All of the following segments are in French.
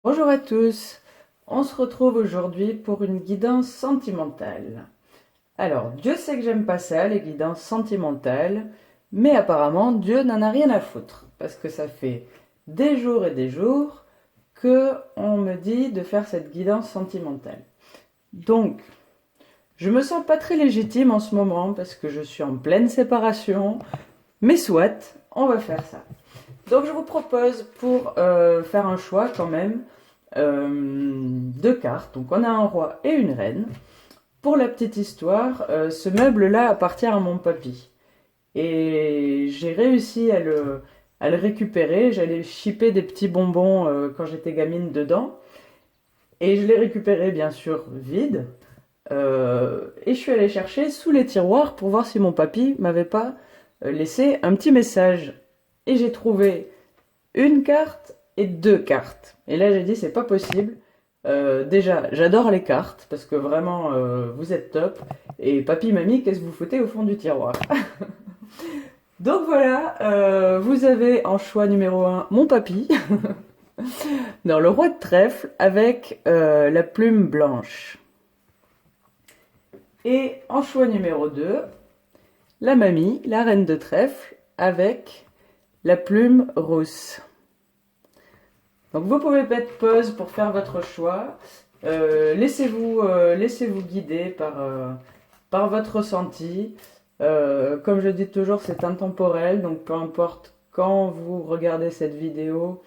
Bonjour à tous, on se retrouve aujourd'hui pour une guidance sentimentale. Alors, Dieu sait que j'aime pas ça, les guidances sentimentales, mais apparemment Dieu n'en a rien à foutre, parce que ça fait des jours et des jours que on me dit de faire cette guidance sentimentale. Donc, je me sens pas très légitime en ce moment, parce que je suis en pleine séparation, mais soit, on va faire ça. Donc je vous propose pour faire un choix quand même deux cartes. Donc on a un roi et une reine. Pour la petite histoire, ce meuble-là appartient à mon papy. Et j'ai réussi à le récupérer. J'allais chipper des petits bonbons quand j'étais gamine dedans. Et je l'ai récupéré bien sûr vide. Et je suis allée chercher sous les tiroirs pour voir si mon papy m'avait pas laissé un petit message. Et j'ai trouvé une carte et deux cartes. Et là, j'ai dit, c'est pas possible. Déjà, j'adore les cartes parce que vraiment, vous êtes top. Et papy, mamie, qu'est-ce que vous foutez au fond du tiroir? Donc voilà, vous avez en choix numéro un mon papy, dans le roi de trèfle avec la plume blanche. Et en choix numéro 2 la mamie, la reine de trèfle, avec la plume rousse. Donc vous pouvez mettre pause pour faire votre choix. Laissez-vous guider par votre ressenti. Comme je dis toujours, c'est intemporel, donc peu importe quand vous regardez cette vidéo,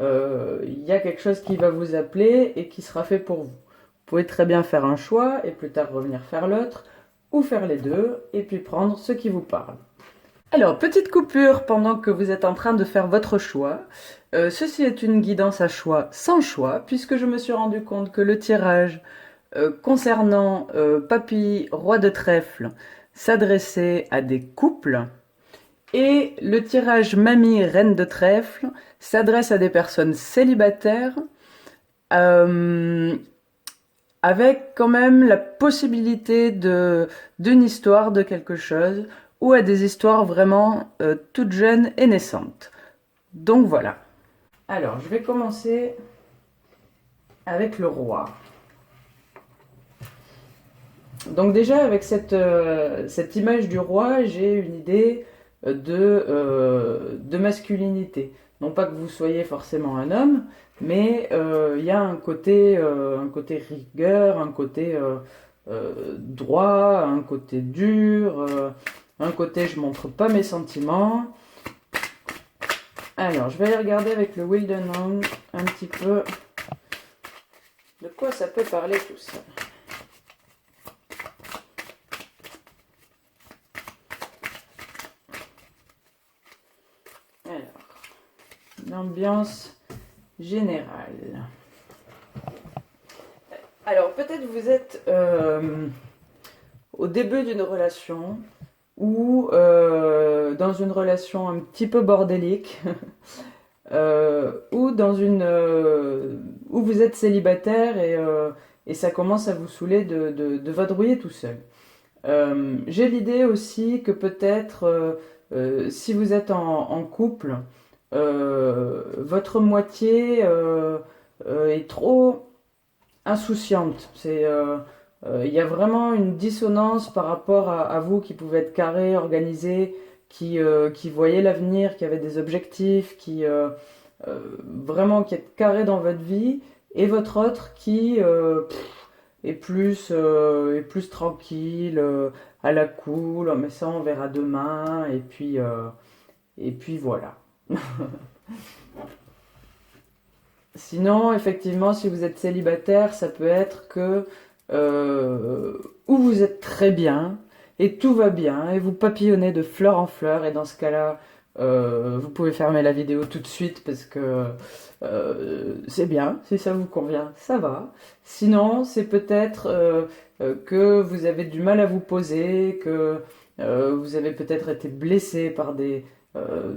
il y a quelque chose qui va vous appeler et qui sera fait pour vous. Vous pouvez très bien faire un choix et plus tard revenir faire l'autre, ou faire les deux et puis prendre ce qui vous parle. Alors, petite coupure pendant que vous êtes en train de faire votre choix. Ceci est une guidance à choix sans choix, puisque je me suis rendu compte que le tirage concernant Papy, roi de trèfle, s'adressait à des couples, et le tirage Mamie, reine de trèfle, s'adresse à des personnes célibataires, euh, avec quand même la possibilité d'une histoire, de quelque chose, ou à des histoires vraiment toutes jeunes et naissantes. Donc voilà. Alors, je vais commencer avec le roi. Donc déjà, avec cette image du roi, j'ai une idée de masculinité. Non pas que vous soyez forcément un homme, mais il y a un côté rigueur, un côté droit, un côté dur, un côté je montre pas mes sentiments. Alors, je vais aller regarder avec le Wildenhand un petit peu de quoi ça peut parler tout ça. Alors, l'ambiance générale. Alors, peut-être vous êtes au début d'une relation ou dans une relation un petit peu bordélique ou où vous êtes célibataire et ça commence à vous saouler de vadrouiller tout seul. J'ai l'idée aussi que peut-être si vous êtes en couple, votre moitié est trop insouciante. Il y a vraiment une dissonance par rapport à vous qui pouvez être carré, organisé, qui voyait l'avenir, qui avait des objectifs, vraiment qui est carré dans votre vie, et votre autre qui est plus tranquille, à la cool, mais ça on verra demain, et puis voilà. Sinon, effectivement, si vous êtes célibataire, ça peut être que ou vous êtes très bien et tout va bien et vous papillonnez de fleur en fleur et dans ce cas-là, vous pouvez fermer la vidéo tout de suite parce que c'est bien, si ça vous convient, ça va. Sinon, c'est peut-être que vous avez du mal à vous poser, que vous avez peut-être été blessé par euh,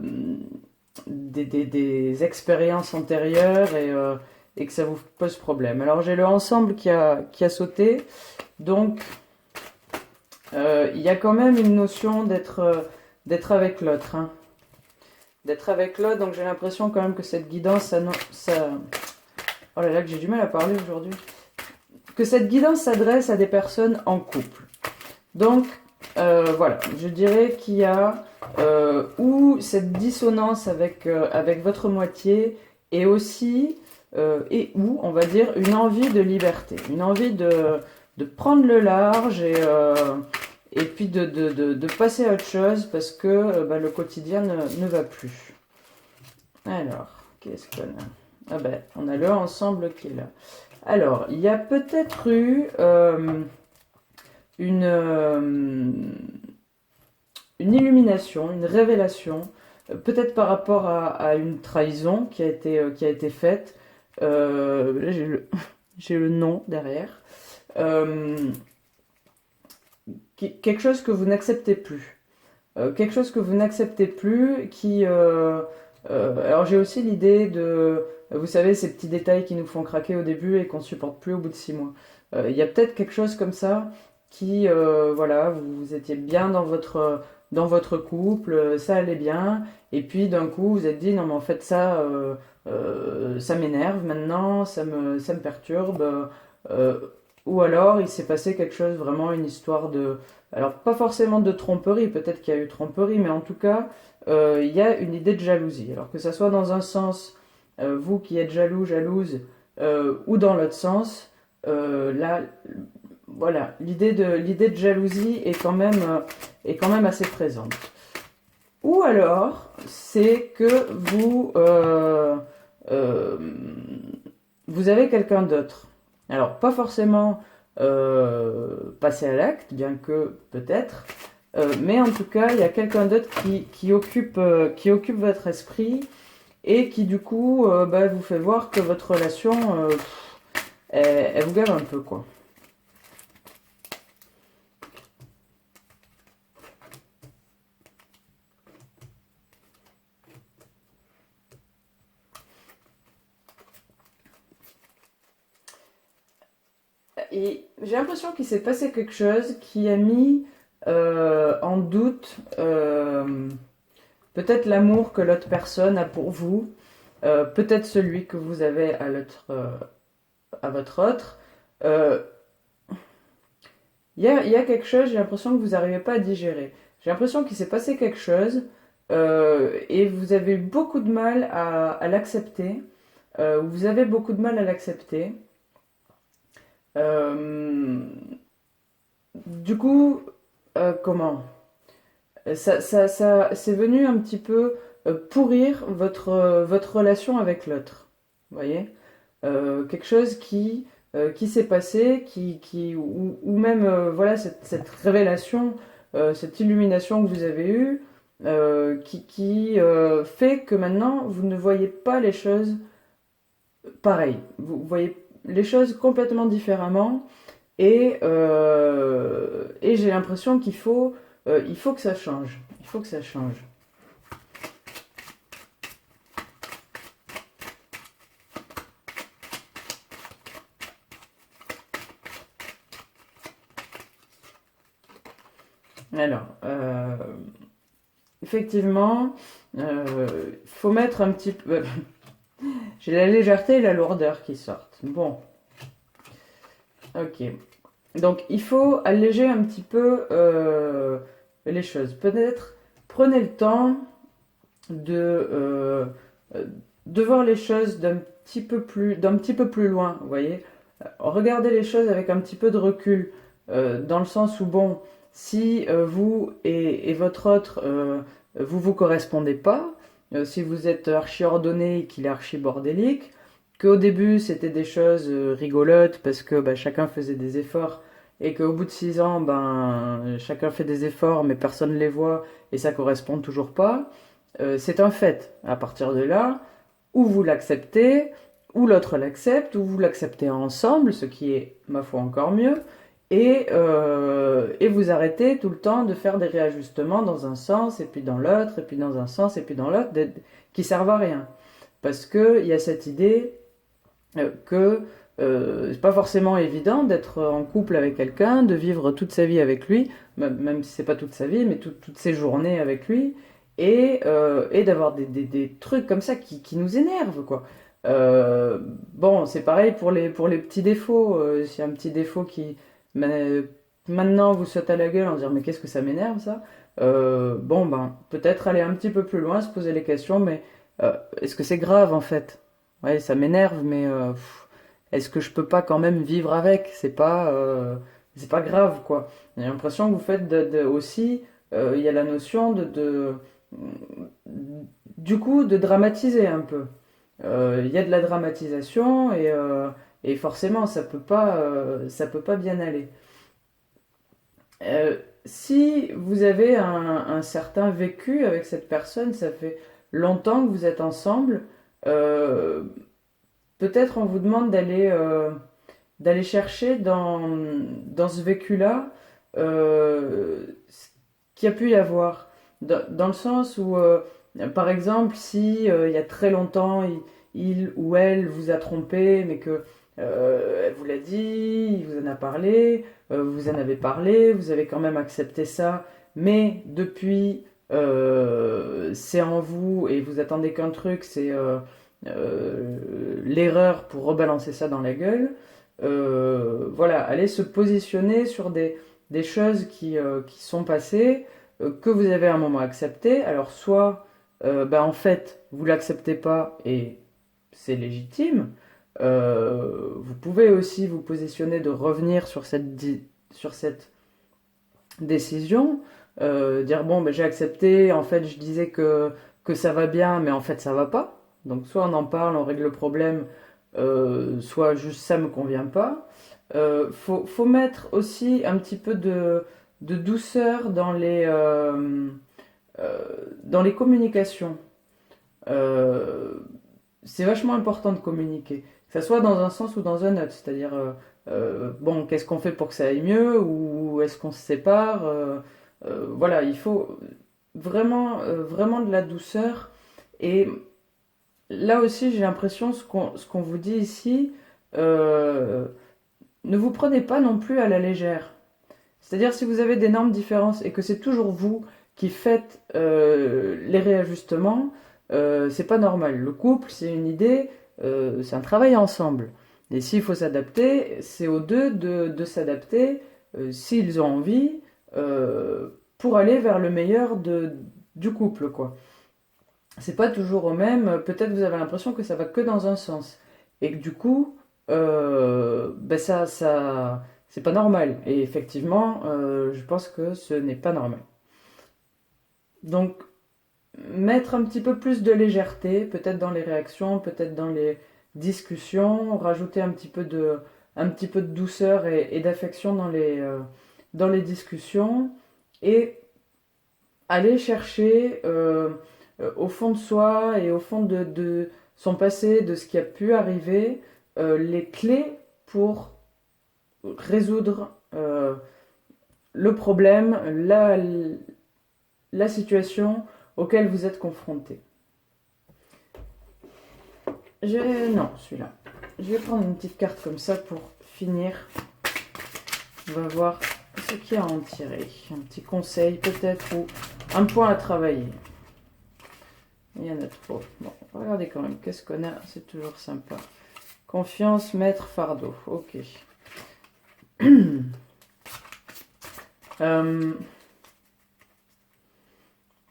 des expériences antérieures et que ça vous pose problème. Alors j'ai le ensemble qui a sauté, donc il y a quand même une notion d'être avec l'autre. Hein. D'être avec l'autre, donc j'ai l'impression quand même que cette guidance, Oh là là, que j'ai du mal à parler aujourd'hui. Que cette guidance s'adresse à des personnes en couple. Donc, voilà, je dirais qu'il y a ou cette dissonance avec votre moitié et aussi, et ou, on va dire, une envie de liberté, une envie de prendre le large et puis de passer à autre chose parce que bah, le quotidien ne va plus. Alors, qu'est-ce qu'on a? Ah ben, on a le ensemble qui est là. Alors, il y a peut-être eu une, euh, une illumination, une révélation, peut-être par rapport à une trahison qui a été faite. Là, j'ai le nom derrière. Euh, Quelque chose que vous n'acceptez plus. Quelque chose que vous n'acceptez plus qui... alors j'ai aussi l'idée de... Vous savez, ces petits détails qui nous font craquer au début et qu'on supporte plus au bout de 6 mois. Il y a peut-être quelque chose comme ça qui, voilà, vous étiez bien dans votre couple, ça allait bien, et puis d'un coup vous êtes dit non mais en fait ça m'énerve maintenant, ça me perturbe, euh, ou alors il s'est passé quelque chose vraiment, une histoire de, alors pas forcément de tromperie, peut-être qu'il y a eu tromperie, mais en tout cas il y a une idée de jalousie. Alors que ça soit dans un sens, vous qui êtes jaloux, jalouse, ou dans l'autre sens, là, voilà, l'idée de jalousie est quand même assez présente. Ou alors, c'est que euh, vous avez quelqu'un d'autre. Alors, pas forcément passer à l'acte, bien que peut-être, mais en tout cas, il y a quelqu'un d'autre qui occupe votre esprit et qui du coup bah, vous fait voir que votre relation, elle vous gave un peu, quoi. Et j'ai l'impression qu'il s'est passé quelque chose qui a mis en doute peut-être l'amour que l'autre personne a pour vous, peut-être celui que vous avez à votre autre. Euh, il y a quelque chose, j'ai l'impression que vous n'arrivez pas à digérer. J'ai l'impression qu'il s'est passé quelque chose et vous avez eu beaucoup de mal à l'accepter. Vous avez beaucoup de mal à l'accepter. Euh, du coup, comment? C'est venu un petit peu pourrir votre relation avec l'autre. Vous voyez? Quelque chose qui s'est passé, ou même voilà, cette révélation, cette illumination que vous avez eue, qui fait que maintenant vous ne voyez pas les choses pareilles. Vous voyez les choses complètement différemment. Et j'ai l'impression il faut que ça change. Il faut que ça change. Alors, effectivement, il faut mettre un petit peu... J'ai la légèreté et la lourdeur qui sortent. Bon, ok. Donc, il faut alléger un petit peu les choses. Peut-être prenez le temps de, euh, de voir les choses d'un petit peu plus loin, vous voyez. Regardez les choses avec un petit peu de recul, dans le sens où, bon, si vous et votre autre, vous vous correspondez pas, si vous êtes archi ordonné et qu'il est archi bordélique, qu'au début c'était des choses rigolotes parce que bah, chacun faisait des efforts et qu'au bout de 6 ans, ben, chacun fait des efforts mais personne ne les voit et ça correspond toujours pas, c'est un fait. À partir de là, ou vous l'acceptez, ou l'autre l'accepte, ou vous l'acceptez ensemble, ce qui est, ma foi, encore mieux, et vous arrêtez tout le temps de faire des réajustements dans un sens, et puis dans l'autre, et puis dans un sens, et puis dans l'autre, qui servent à rien. Parce qu'il y a cette idée que c'est pas forcément évident d'être en couple avec quelqu'un, de vivre toute sa vie avec lui, même si c'est pas toute sa vie, mais toutes ses journées avec lui, et d'avoir des trucs comme ça qui nous énervent, quoi. Euh, bon, c'est pareil pour les petits défauts. S'il y a un petit défaut qui maintenant vous saute à la gueule en se disant mais qu'est-ce que ça m'énerve ça? Bon, ben peut-être aller un petit peu plus loin, se poser les questions, mais est-ce que c'est grave en fait? Ouais, ça m'énerve, mais est-ce que je peux pas quand même vivre avec? C'est pas grave quoi. J'ai l'impression que vous faites aussi, il y a la notion du coup de dramatiser un peu. Il y a de la dramatisation et forcément ça peut pas bien aller. Si vous avez un certain vécu avec cette personne, ça fait longtemps que vous êtes ensemble, euh, peut-être on vous demande d'aller chercher dans ce vécu-là ce qu'il y a pu y avoir. Dans le sens où, par exemple, si il y a très longtemps, il ou elle vous a trompé, mais que elle vous l'a dit, il vous en a parlé, vous en avez parlé, vous avez quand même accepté ça, mais depuis, c'est en vous et vous attendez qu'un truc, c'est l'erreur pour rebalancer ça dans la gueule. Voilà, allez se positionner sur des choses qui sont passées, que vous avez à un moment accepté. Alors soit, ben, en fait, vous l'acceptez pas et c'est légitime. Vous pouvez aussi vous positionner de revenir sur sur cette décision, dire bon, ben, j'ai accepté, en fait je disais que ça va bien, mais en fait ça va pas. Donc soit on en parle, on règle le problème, soit juste ça me convient pas. Faut mettre aussi un petit peu de douceur euh, dans les communications. Euh, c'est vachement important de communiquer, que ça soit dans un sens ou dans un autre. C'est-à-dire, bon, qu'est-ce qu'on fait pour que ça aille mieux ou est-ce qu'on se sépare voilà, il faut vraiment de la douceur. Et là aussi, j'ai l'impression, ce qu'on vous dit ici, euh, ne vous prenez pas non plus à la légère. C'est-à-dire, si vous avez d'énormes différences et que c'est toujours vous qui faites les réajustements, c'est pas normal. Le couple, c'est une idée, c'est un travail ensemble. Et s'il faut s'adapter, c'est aux deux de s'adapter, s'ils ont envie, pour aller vers le meilleur du couple, quoi. C'est pas toujours au même. Peut-être vous avez l'impression que ça va que dans un sens. Et que du coup, ben c'est pas normal. Et effectivement, je pense que ce n'est pas normal. Donc, mettre un petit peu plus de légèreté, peut-être dans les réactions, peut-être dans les discussions, rajouter un petit peu de douceur et d'affection dans les discussions, et aller chercher au fond de soi et au fond de son passé, de ce qui a pu arriver, les clés pour résoudre le problème, la situation auquel vous êtes confronté. Non, celui-là. Je vais prendre une petite carte comme ça pour finir. On va voir ce qu'il y a à en tirer. Un petit conseil peut-être ou un point à travailler. Il y en a trop. Bon, regardez quand même. Qu'est-ce qu'on a? C'est toujours sympa. Confiance, maître, fardeau. Ok.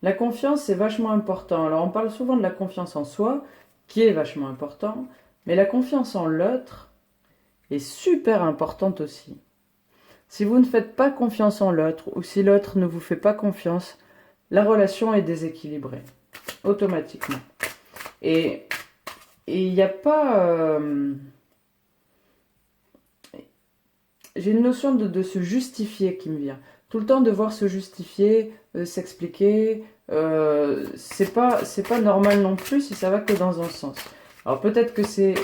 La confiance, c'est vachement important. Alors, on parle souvent de la confiance en soi, qui est vachement important, mais la confiance en l'autre est super importante aussi. Si vous ne faites pas confiance en l'autre, ou si l'autre ne vous fait pas confiance, la relation est déséquilibrée, automatiquement. Et il n'y a pas... j'ai une notion de se justifier qui me vient. Tout le temps devoir se justifier, s'expliquer, c'est pas normal non plus si ça va que dans un sens. Alors peut-être que c'est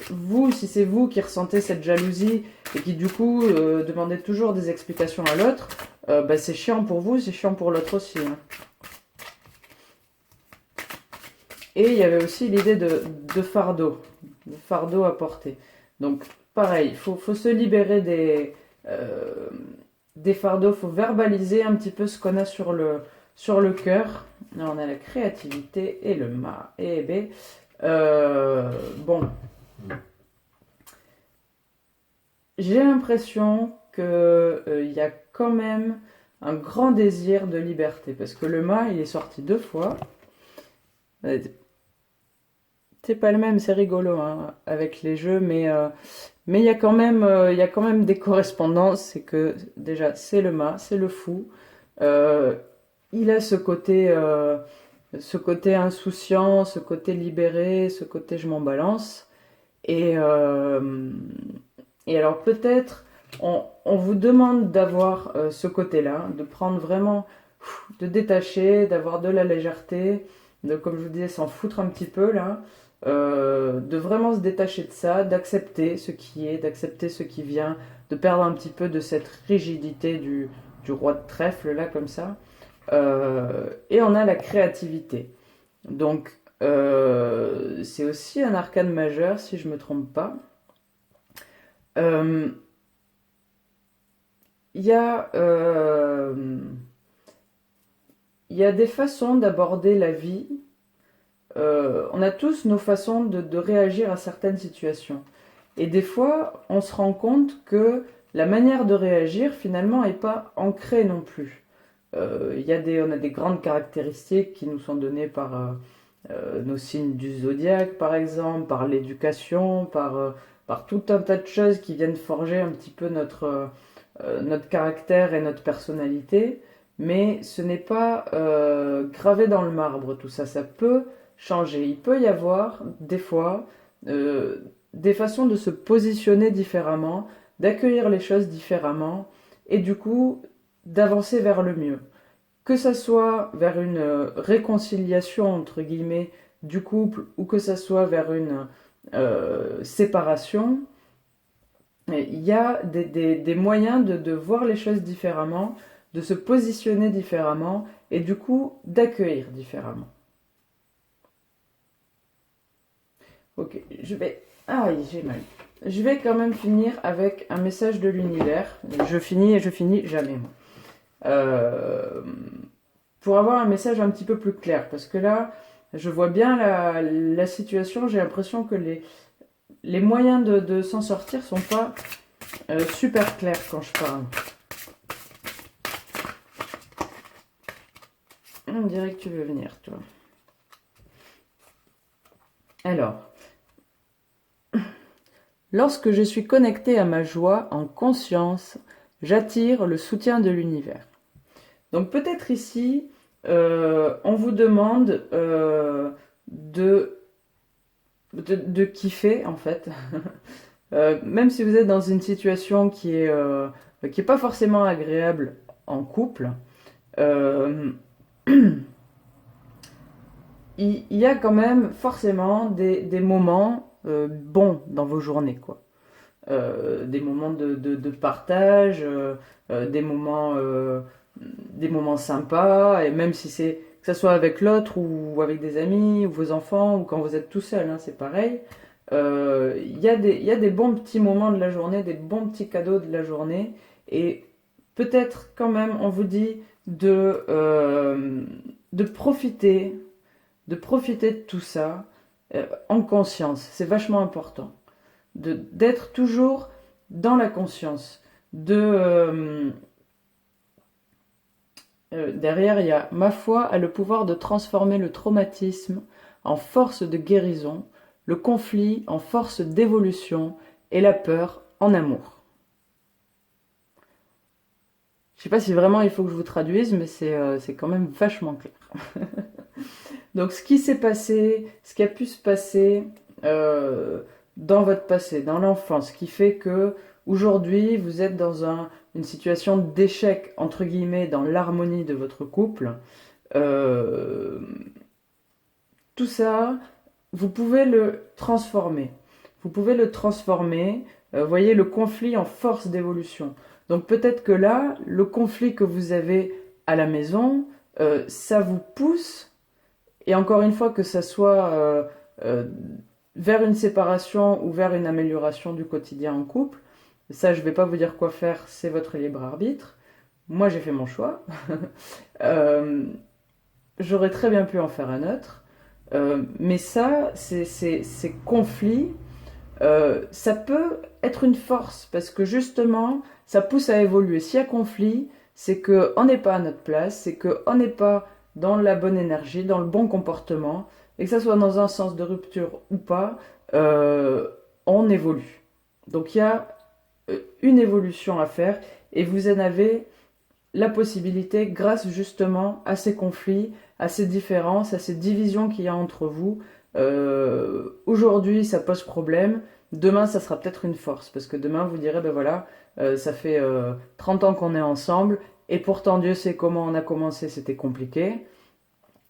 vous, si c'est vous qui ressentez cette jalousie et qui du coup demandez toujours des explications à l'autre, bah, c'est chiant pour vous, c'est chiant pour l'autre aussi. Hein. Et il y avait aussi l'idée de fardeau à porter. Donc pareil, faut se libérer des fardeaux, il faut verbaliser un petit peu ce qu'on a sur le cœur. Là, on a la créativité et le mât. Et B. Bon, j'ai l'impression qu'il y a quand même un grand désir de liberté, parce que le mât, il est sorti 2 fois. C'est pas le même, c'est rigolo hein, avec les jeux, mais il y a quand même des correspondances. C'est que déjà, c'est le mât, c'est le fou. Euh, il a ce côté insouciant, ce côté libéré, ce côté je m'en balance. Et, euh, et alors peut-être on vous demande d'avoir ce côté-là, de prendre vraiment, de détacher, d'avoir de la légèreté, de, comme je vous disais, s'en foutre un petit peu là, de vraiment se détacher de ça, d'accepter ce qui est, d'accepter ce qui vient, de perdre un petit peu de cette rigidité du roi de trèfle là comme ça. Et on a la créativité. Donc c'est aussi un arcane majeur si je me trompe pas. Euh, Il y a, il y a des façons d'aborder la vie. On a tous nos façons de réagir à certaines situations. Et des fois, on se rend compte que la manière de réagir, finalement, n'est pas ancrée non plus. On a des grandes caractéristiques qui nous sont données par nos signes du zodiaque, par exemple, par l'éducation, par tout un tas de choses qui viennent forger un petit peu notre caractère et notre personnalité, mais ce n'est pas gravé dans le marbre, tout ça. Ça peut changer. Il peut y avoir des fois euh, des façons de se positionner différemment, d'accueillir les choses différemment, et du coup d'avancer vers le mieux. Que ça soit vers une réconciliation, entre guillemets, du couple, ou que ça soit vers une séparation, il y a des moyens de voir les choses différemment, de se positionner différemment et du coup d'accueillir différemment. Ok, je vais... Ah oui, j'ai mal. Je vais quand même finir avec un message de l'univers. Je finis et je finis jamais, moi. Euh, pour avoir un message un petit peu plus clair, parce que là, je vois bien la situation, j'ai l'impression que les moyens de s'en sortir sont pas super clairs quand je parle. On dirait que tu veux venir, toi. Alors, lorsque je suis connecté à ma joie en conscience, j'attire le soutien de l'univers. Donc peut-être ici, on vous demande de kiffer en fait. Même si vous êtes dans une situation qui est pas forcément agréable en couple, euh, il y a quand même forcément des moments bons dans vos journées, quoi. Des moments de partage, des moments sympas, et même si c'est que ce soit avec l'autre ou avec des amis ou vos enfants ou quand vous êtes tout seul, hein, c'est pareil. Il y a des bons petits moments de la journée, des bons petits cadeaux de la journée, et peut-être quand même on vous dit de profiter, de profiter de tout ça en conscience. C'est vachement important d'être toujours dans la conscience. Derrière, il y a ma foi a le pouvoir de transformer le traumatisme en force de guérison, le conflit en force d'évolution et la peur en amour. Je ne sais pas si vraiment il faut que je vous traduise, mais c'est quand même vachement clair. Donc ce qui s'est passé, ce qui a pu se passer dans votre passé, dans l'enfance, qui fait que aujourd'hui vous êtes dans une situation d'échec entre guillemets dans l'harmonie de votre couple, euh, tout ça, vous pouvez le transformer. Vous pouvez le transformer, voyez le conflit en force d'évolution. Donc peut-être que là, le conflit que vous avez à la maison, ça vous pousse et encore une fois, que ça soit euh, vers une séparation ou vers une amélioration du quotidien en couple, ça, je ne vais pas vous dire quoi faire, c'est votre libre arbitre. Moi, j'ai fait mon choix. euh, J'aurais très bien pu en faire un autre. Mais ça, ces conflits, ça peut être une force parce que justement, ça pousse à évoluer. S'il y a conflit, c'est qu'on n'est pas à notre place, c'est qu'on n'est pas dans la bonne énergie, dans le bon comportement, et que ça soit dans un sens de rupture ou pas, euh, on évolue. Donc il y a une évolution à faire et vous en avez la possibilité grâce justement à ces conflits, à ces différences, à ces divisions qu'il y a entre vous. Aujourd'hui, ça pose problème. Demain, ça sera peut-être une force. Parce que demain, vous direz, ben voilà, ça fait 30 ans qu'on est ensemble. Et pourtant, Dieu sait comment on a commencé, c'était compliqué.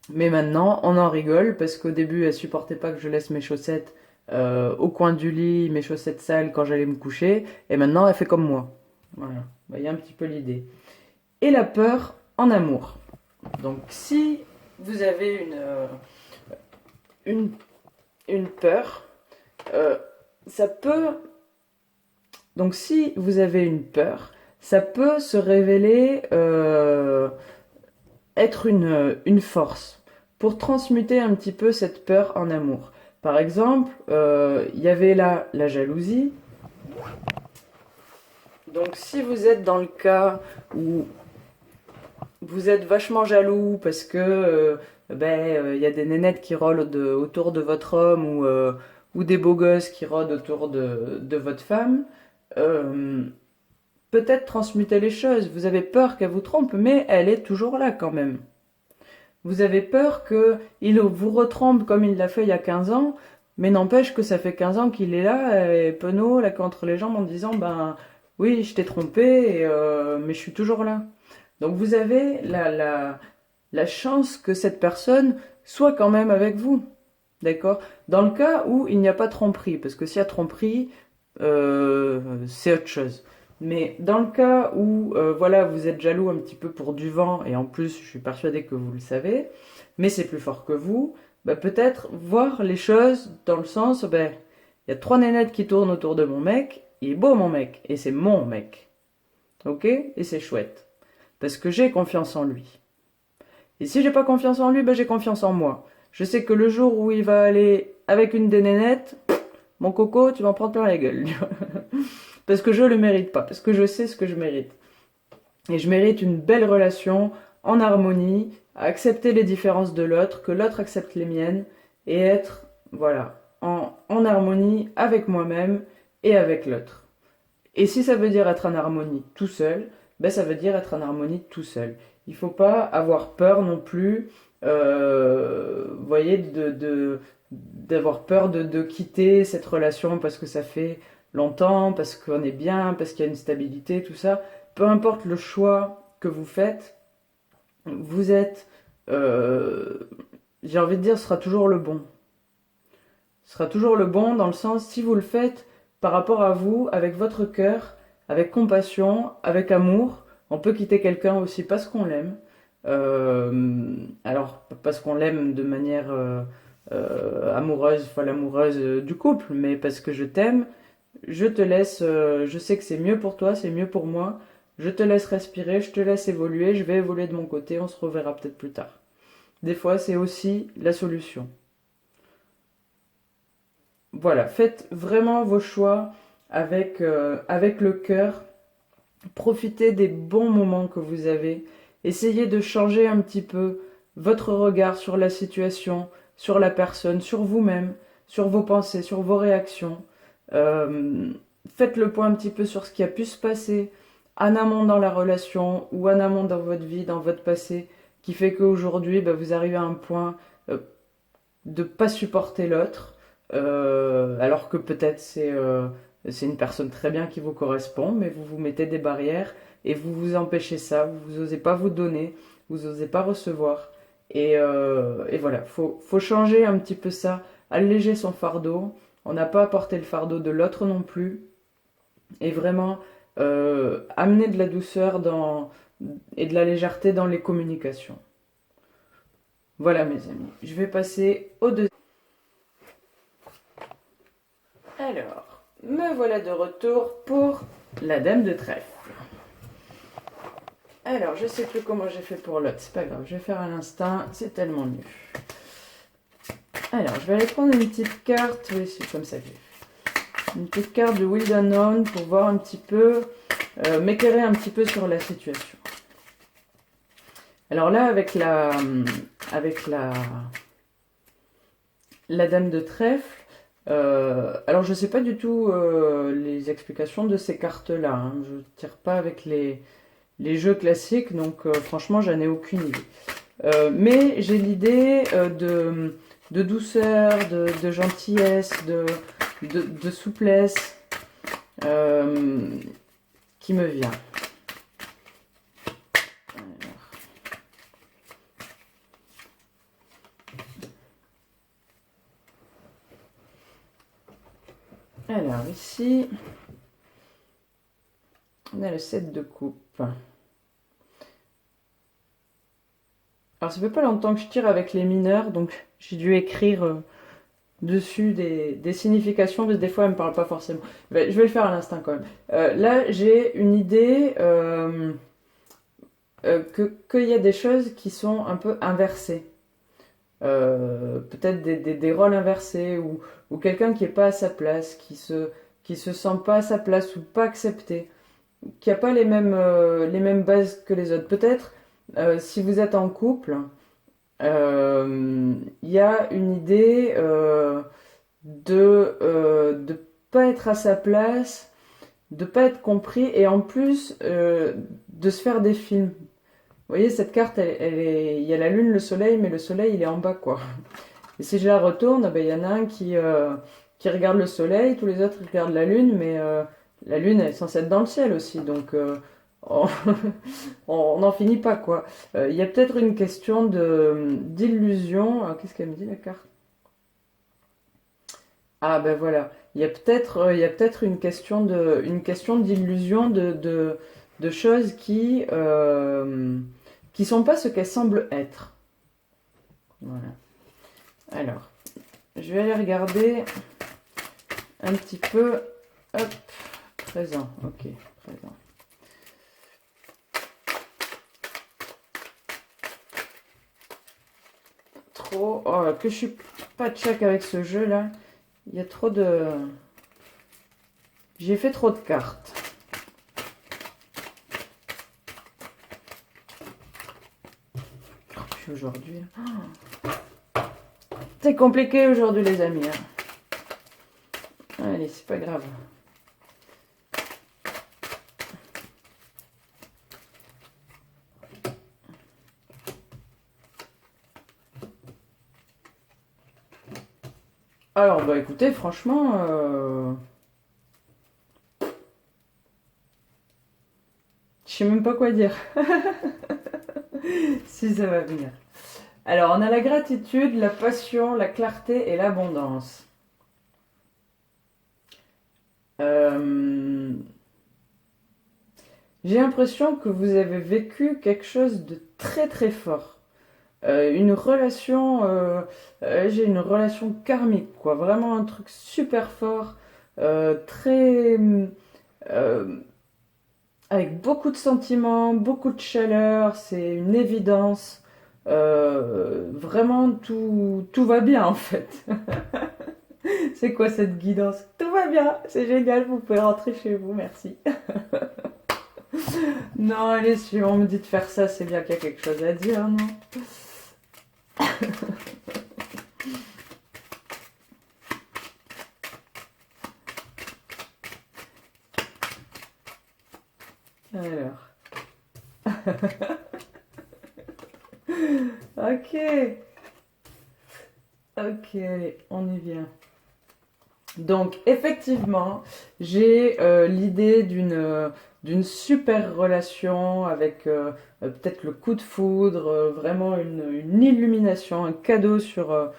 Mais maintenant, on en rigole parce qu'au début, elle supportait pas que je laisse mes chaussettes au coin du lit, mes chaussettes sales quand j'allais me coucher. Et maintenant, elle fait comme moi. Voilà. Ben, il y a un petit peu l'idée. Et la peur en amour. Donc si vous avez une, une peur, euh, ça peut... Donc si vous avez une peur, ça peut se révéler être une force pour transmuter un petit peu cette peur en amour. Par exemple, il y avait là la jalousie. Donc si vous êtes dans le cas où vous êtes vachement jaloux parce que y a des nénettes qui rôdent autour de votre homme ou des beaux gosses qui rôdent autour de votre femme. euh, Peut-être transmuter les choses. Vous avez peur qu'elle vous trompe, mais elle est toujours là quand même. Vous avez peur qu'il vous retrompe comme il l'a fait il y a 15 ans, mais n'empêche que ça fait 15 ans qu'il est là, et penaud, là, contre les jambes en disant, ben oui, je t'ai trompé, mais je suis toujours là. Donc vous avez la chance que cette personne soit quand même avec vous. D'accord? Dans le cas où il n'y a pas tromperie, parce que s'il y a tromperie, c'est autre chose. Mais dans le cas où voilà, vous êtes jaloux un petit peu pour du vent, et en plus je suis persuadée que vous le savez, mais c'est plus fort que vous, bah, peut-être voir les choses dans le sens, ben, il y a trois nénettes qui tournent autour de mon mec, il est beau mon mec, et c'est mon mec. Ok? Et c'est chouette. Parce que j'ai confiance en lui. Et si j'ai pas confiance en lui, ben j'ai confiance en moi. Je sais que le jour où il va aller avec une des nénettes, mon coco, tu vas en prendre plein la gueule. Parce que je le mérite pas, parce que je sais ce que je mérite. Et je mérite une belle relation, en harmonie, à accepter les différences de l'autre, que l'autre accepte les miennes, et être, voilà, en harmonie avec moi-même et avec l'autre. Et si ça veut dire être en harmonie tout seul, ben ça veut dire être en harmonie tout seul. Il faut pas avoir peur non plus, vous voyez, d'avoir peur de quitter cette relation parce que ça fait longtemps, parce qu'on est bien, parce qu'il y a une stabilité, tout ça. Peu importe le choix que vous faites, vous êtes, euh, j'ai envie de dire, ce sera toujours le bon. Ce sera toujours le bon dans le sens, si vous le faites par rapport à vous, avec votre cœur, avec compassion, avec amour, on peut quitter quelqu'un aussi parce qu'on l'aime. Alors, parce qu'on l'aime de manière amoureuse, folle amoureuse du couple, mais parce que je t'aime, je te laisse, je sais que c'est mieux pour toi, c'est mieux pour moi, je te laisse respirer, je te laisse évoluer, je vais évoluer de mon côté, on se reverra peut-être plus tard. Des fois, c'est aussi la solution. Voilà, faites vraiment vos choix avec le cœur. Profitez des bons moments que vous avez. Essayez de changer un petit peu votre regard sur la situation, sur la personne, sur vous-même, sur vos pensées, sur vos réactions. Euh, Faites le point un petit peu sur ce qui a pu se passer en amont dans la relation ou en amont dans votre vie, dans votre passé, qui fait qu'aujourd'hui, bah, vous arrivez à un point euh, de ne pas supporter l'autre, alors que peut-être c'est une personne très bien qui vous correspond, mais vous vous mettez des barrières et vous vous empêchez ça, vous n'osez pas vous donner, vous n'osez pas recevoir. Et voilà, faut changer un petit peu ça, alléger son fardeau. On n'a pas à porter le fardeau de l'autre non plus. Et vraiment amener de la douceur et de la légèreté dans les communications. Voilà mes amis, je vais passer au deuxième. Alors, me voilà de retour pour la dame de trèfle. Alors, je sais plus comment j'ai fait pour l'autre, c'est pas grave, je vais faire à l'instinct, c'est tellement mieux. Alors, je vais aller prendre une petite carte. Oui, c'est comme ça que j'ai fait. Une petite carte de Wild Unknown pour voir un petit peu, m'éclairer un petit peu sur la situation. Alors là, avec la dame de trèfle, alors je ne sais pas du tout les explications de ces cartes-là. Hein. Je ne tire pas avec les jeux classiques, donc franchement, j'en ai aucune idée. Mais j'ai l'idée de douceur, de gentillesse, de souplesse qui me vient. Alors ici, on a le 7 de coupe. Alors ça fait pas longtemps que je tire avec les mineurs, donc j'ai dû écrire dessus des significations, parce que des fois elles me parlent pas forcément. Je vais le faire à l'instant quand même. Là j'ai une idée qu'il y a des choses qui sont un peu inversées. Peut-être des rôles inversés ou quelqu'un qui est pas à sa place, qui se sent pas à sa place ou pas accepté, qui a pas les mêmes bases que les autres. Peut-être si vous êtes en couple, il y a une idée de pas être à sa place, de pas être compris et en plus de se faire des films. Vous voyez, cette carte, il y a la lune, le soleil, mais le soleil, il est en bas, quoi. Et si je la retourne, ben, il y en a un qui regarde le soleil, tous les autres regardent la lune, mais la lune, elle est censée être dans le ciel aussi, donc on on n'en finit pas, quoi. Il y a peut-être une question d'illusion. Qu'est-ce qu'elle me dit, la carte? Ah, ben voilà. Il y a peut-être une question d'illusion, de choses qui sont pas ce qu'elles semblent être. Voilà. Alors, je vais aller regarder un petit peu. Hop, présent. Ok, présent. Trop. Oh, que je suis pas check avec ce jeu là. Il y a trop de. J'ai fait trop de cartes. Oh, puis aujourd'hui. C'est compliqué aujourd'hui, les amis. Hein. Allez, c'est pas grave. Alors, bah écoutez, franchement, je sais même pas quoi dire. Si ça va venir. Alors, on a la gratitude, la passion, la clarté et l'abondance. Euh, J'ai l'impression que vous avez vécu quelque chose de très très fort. Une relation, j'ai une relation karmique, quoi. Vraiment un truc super fort, très, euh, avec beaucoup de sentiments, beaucoup de chaleur. C'est une évidence. Vraiment, tout va bien en fait. C'est quoi cette guidance? Tout va bien, c'est génial, vous pouvez rentrer chez vous, merci. Non, allez, si on me dit de faire ça, c'est bien qu'il y a quelque chose à dire, non? Alors. Ok. Ok, allez, on y vient. Donc, effectivement, j'ai l'idée d'une super relation avec peut-être le coup de foudre, vraiment une illumination, un cadeau sur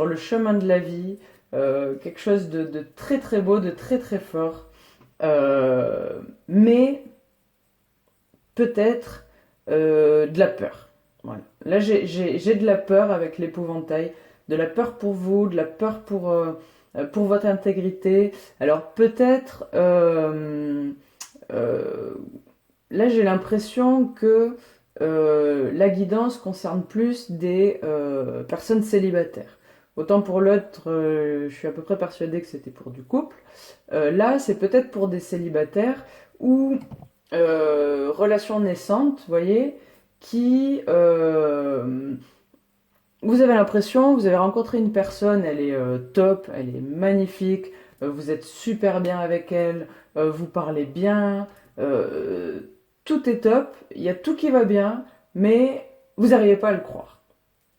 le chemin de la vie, quelque chose de très très beau, de très très fort. Mais peut-être de la peur. Voilà. Là, j'ai de la peur avec l'épouvantail, de la peur pour vous, de la peur pour votre intégrité. Alors peut-être, euh, là j'ai l'impression que la guidance concerne plus des personnes célibataires. Autant pour l'autre, je suis à peu près persuadée que c'était pour du couple. Là, c'est peut-être pour des célibataires ou relations naissantes, vous voyez, qui... vous avez l'impression, vous avez rencontré une personne, elle est top, elle est magnifique, vous êtes super bien avec elle, vous parlez bien, euh, tout est top, il y a tout qui va bien, mais vous n'arrivez pas à le croire.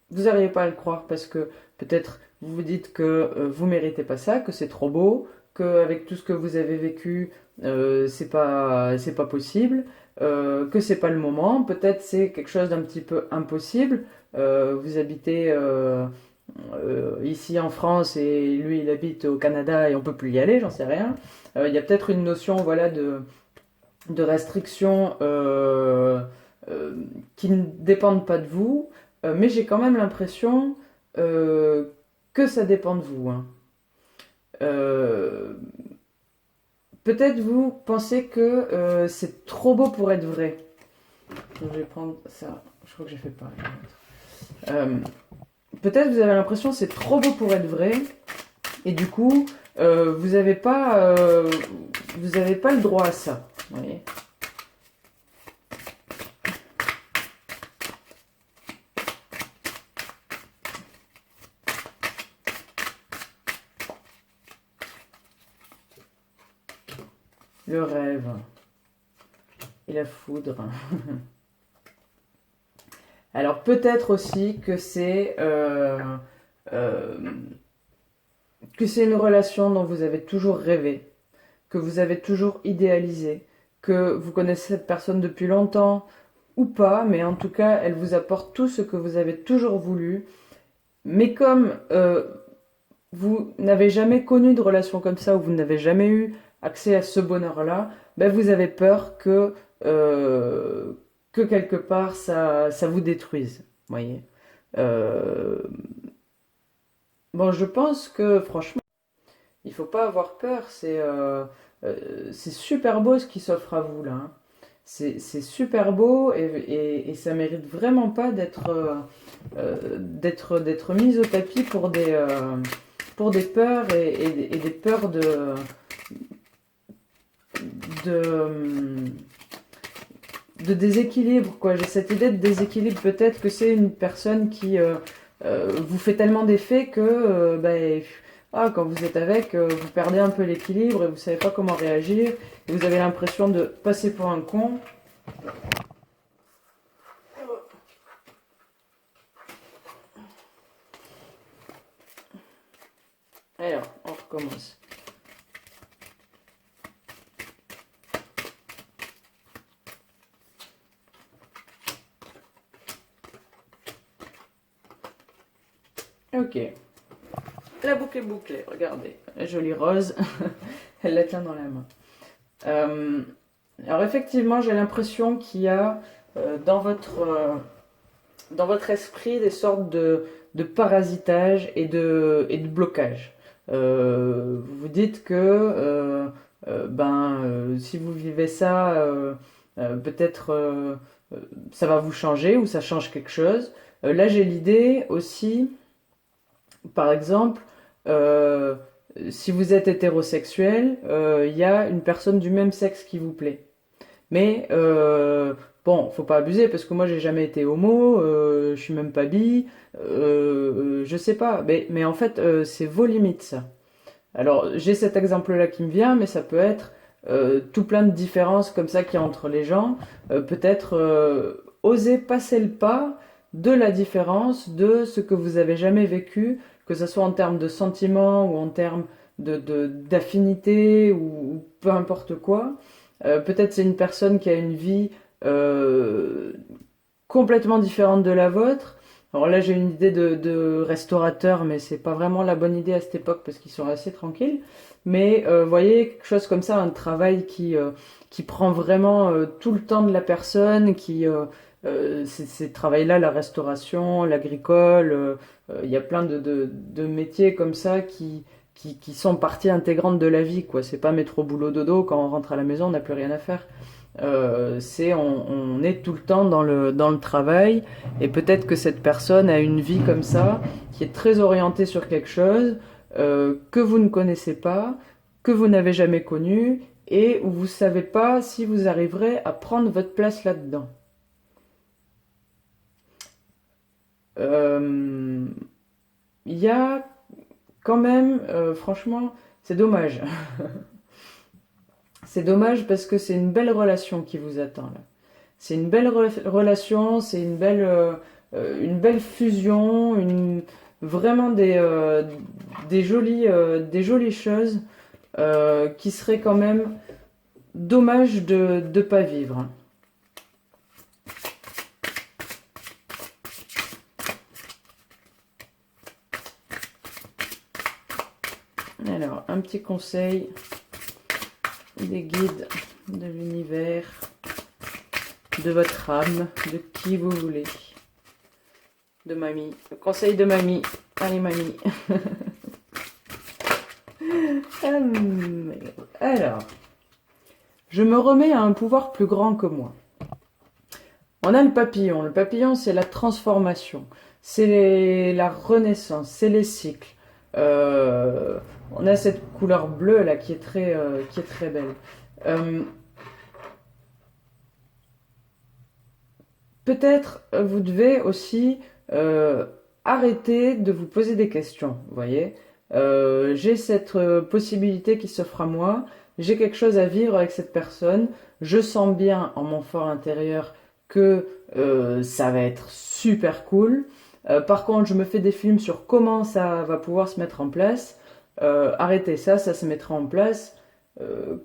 Vous n'arrivez pas à le croire parce que peut-être vous vous dites que vous méritez pas ça, que c'est trop beau, qu'avec tout ce que vous avez vécu, c'est pas possible, que c'est pas le moment. Peut-être c'est quelque chose d'un petit peu impossible. Vous habitez ici en France et lui il habite au Canada et on peut plus y aller, j'en sais rien. Il y a peut-être une notion voilà de restrictions euh, qui ne dépendent pas de vous, mais j'ai quand même l'impression euh, que ça dépend de vous, hein. Euh, Peut-être vous pensez que c'est trop beau pour être vrai. Donc, je vais prendre ça. Je crois que j'ai fait pareil. Euh, Peut-être vous avez l'impression que c'est trop beau pour être vrai, et du coup, vous avez pas le droit à ça. Vous voyez. Le rêve et la foudre. Alors peut-être aussi euh, que c'est une relation dont vous avez toujours rêvé, que vous avez toujours idéalisé, que vous connaissez cette personne depuis longtemps ou pas, mais en tout cas elle vous apporte tout ce que vous avez toujours voulu. Mais comme vous n'avez jamais connu de relation comme ça ou vous n'avez jamais eu accès à ce bonheur-là, ben vous avez peur euh, que quelque part ça vous détruise. Vous voyez. Euh, bon, je pense que franchement, il faut pas avoir peur. C'est super beau ce qui s'offre à vous là, hein. C'est super beau et ça mérite vraiment pas d'être mis au tapis pour des peurs et des peurs de, de déséquilibre, quoi. J'ai cette idée de déséquilibre, peut-être que c'est une personne qui vous fait tellement d'effets que quand vous êtes avec, vous perdez un peu l'équilibre et vous savez pas comment réagir et vous avez l'impression de passer pour un con. Alors, on recommence. Ok, la boucle est bouclée, regardez, la jolie rose, elle la tient dans la main. Euh, alors effectivement, j'ai l'impression qu'il y a dans votre esprit des sortes de parasitage et de blocage. Vous vous dites que si vous vivez ça, peut-être ça va vous changer ou ça change quelque chose. Là, j'ai l'idée aussi, par exemple, euh, si vous êtes hétérosexuel, il y a une personne du même sexe qui vous plaît. Mais bon, faut pas abuser parce que moi j'ai jamais été homo, je suis même pas bi, je sais pas. Mais en fait, c'est vos limites ça. Alors j'ai cet exemple-là qui me vient, mais ça peut être tout plein de différences comme ça qu'il y a entre les gens. Peut-être oser passer le pas de la différence de ce que vous avez jamais vécu, que ce soit en termes de sentiments ou en termes d'affinité ou peu importe quoi. Peut-être c'est une personne qui a une vie euh, complètement différente de la vôtre. Alors là, j'ai une idée de restaurateur, mais c'est pas vraiment la bonne idée à cette époque parce qu'ils sont assez tranquilles. Mais vous voyez, quelque chose comme ça, un travail qui prend vraiment tout le temps de la personne, ces travails-là, la restauration, l'agricole, il y a plein de métiers comme ça qui sont partie intégrante de la vie, quoi. C'est pas métro boulot dodo, quand on rentre à la maison, on n'a plus rien à faire. On est tout le temps dans le travail, et peut-être que cette personne a une vie comme ça, qui est très orientée sur quelque chose, que vous ne connaissez pas, que vous n'avez jamais connu, et où vous ne savez pas si vous arriverez à prendre votre place là-dedans. Euh, Il y a quand même, franchement, c'est dommage. C'est dommage parce que c'est une belle relation qui vous attend là. C'est une belle relation, c'est une belle fusion, vraiment des jolies choses qui seraient quand même dommage de ne pas vivre. Alors, un petit conseil des guides de l'univers, de votre âme, de qui vous voulez. De mamie. Le conseil de mamie. Allez, mamie. Alors, je me remets à un pouvoir plus grand que moi. On a le papillon. Le papillon, c'est la transformation. C'est la renaissance. C'est les cycles. On a cette couleur bleue là qui est très belle. Peut-être vous devez aussi arrêter de vous poser des questions. Vous voyez, j'ai cette possibilité qui s'offre à moi. J'ai quelque chose à vivre avec cette personne. Je sens bien en mon fort intérieur que ça va être super cool. Par contre, je me fais des films sur comment ça va pouvoir se mettre en place. Arrêtez ça, ça se mettra en place.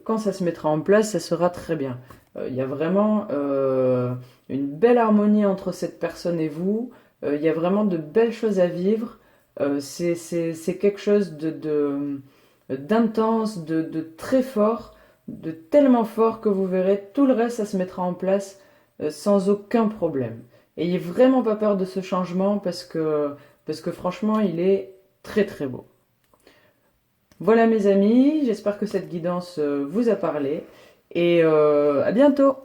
Quand ça se mettra en place, ça sera très bien. Il y a vraiment une belle harmonie entre cette personne et vous. Il y a vraiment de belles choses à vivre. C'est quelque chose d'intense, de très fort, de tellement fort que vous verrez, tout le reste, ça se mettra en place sans aucun problème. Ayez vraiment pas peur de ce changement parce que franchement, il est très très beau. Voilà mes amis, j'espère que cette guidance vous a parlé et à bientôt!